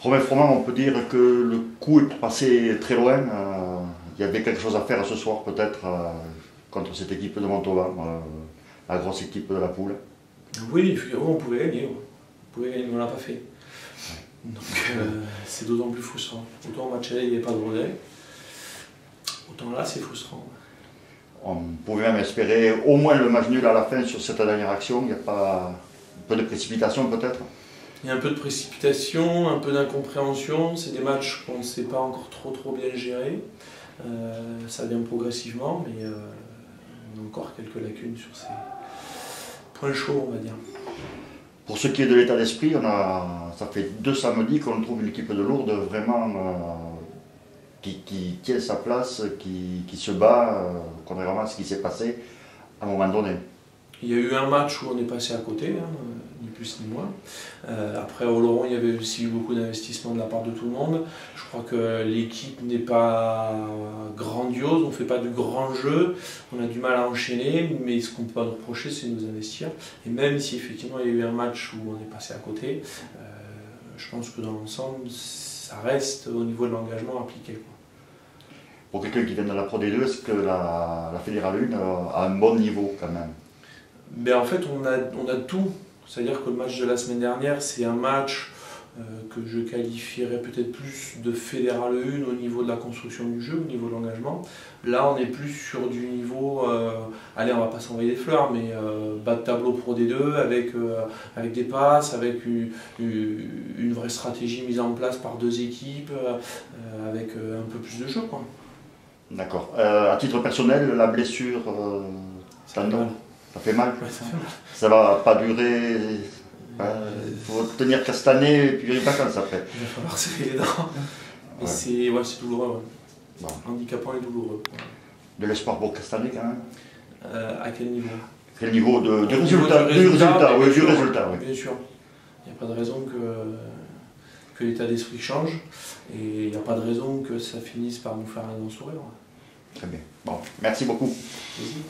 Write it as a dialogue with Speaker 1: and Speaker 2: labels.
Speaker 1: Romain Froment, on peut dire que le coup est passé très loin. Il y avait quelque chose à faire ce soir peut-être contre cette équipe de Montauban, la grosse équipe de la poule.
Speaker 2: Oui, on pouvait gagner. On pouvait gagner, mais on ne l'a pas fait. Donc c'est d'autant plus frustrant. Autant au match aller, il n'y avait pas de relais. Autant là, c'est frustrant.
Speaker 1: On pouvait même espérer au moins le match nul à la fin sur cette dernière action. Il n'y a pas un peu de précipitation peut-être?
Speaker 2: Il y a un peu de précipitation, un peu d'incompréhension. C'est des matchs qu'on ne sait pas encore trop bien gérer. Ça vient progressivement, mais on a encore quelques lacunes sur ces points chauds, on va dire.
Speaker 1: Pour ce qui est de l'état d'esprit, ça fait 2 samedis qu'on trouve une équipe de Lourdes vraiment qui tient sa place, qui se bat, contrairement à ce qui s'est passé à un moment donné.
Speaker 2: Il y a eu un match où on est passé à côté, ni plus ni moins. Après, au Oloron, il y avait aussi eu beaucoup d'investissement de la part de tout le monde. Je crois que l'équipe n'est pas grandiose, on ne fait pas du grand jeu, on a du mal à enchaîner, mais ce qu'on ne peut pas nous reprocher, c'est de nous investir. Et même si effectivement il y a eu un match où on est passé à côté, je pense que dans l'ensemble, ça reste au niveau de l'engagement appliqué.
Speaker 1: Pour quelqu'un qui vient de la Pro D2, est-ce que la Fédérale 1 a un bon niveau quand même?
Speaker 2: Ben en fait, on a tout. C'est-à-dire que le match de la semaine dernière, c'est un match que je qualifierais peut-être plus de Fédérale 1 au niveau de la construction du jeu, au niveau de l'engagement. Là, on est plus sur du niveau, allez, on va pas s'envoyer des fleurs, mais bas de tableau Pro D2 avec des passes, avec une vraie stratégie mise en place par 2 équipes, avec un peu plus de jeu, quoi.
Speaker 1: D'accord. À titre personnel, la blessure, ça fait mal.
Speaker 2: Ouais, ça fait mal.
Speaker 1: Ça va pas durer. Il faut tenir qu'à cette année et puis les vacances après.
Speaker 2: Il va falloir serrer les dents. Et c'est douloureux. Ouais. Bon. Handicapant et douloureux.
Speaker 1: De l'espoir pour cette année quand même.
Speaker 2: À quel niveau?
Speaker 1: Quel niveau du résultat? Du résultat, oui.
Speaker 2: Bien sûr. Il n'y a pas de raison que l'état d'esprit change. Et il n'y a pas de raison que ça finisse par nous faire un grand sourire.
Speaker 1: Très bien. Bon, merci beaucoup.
Speaker 2: Vas-y.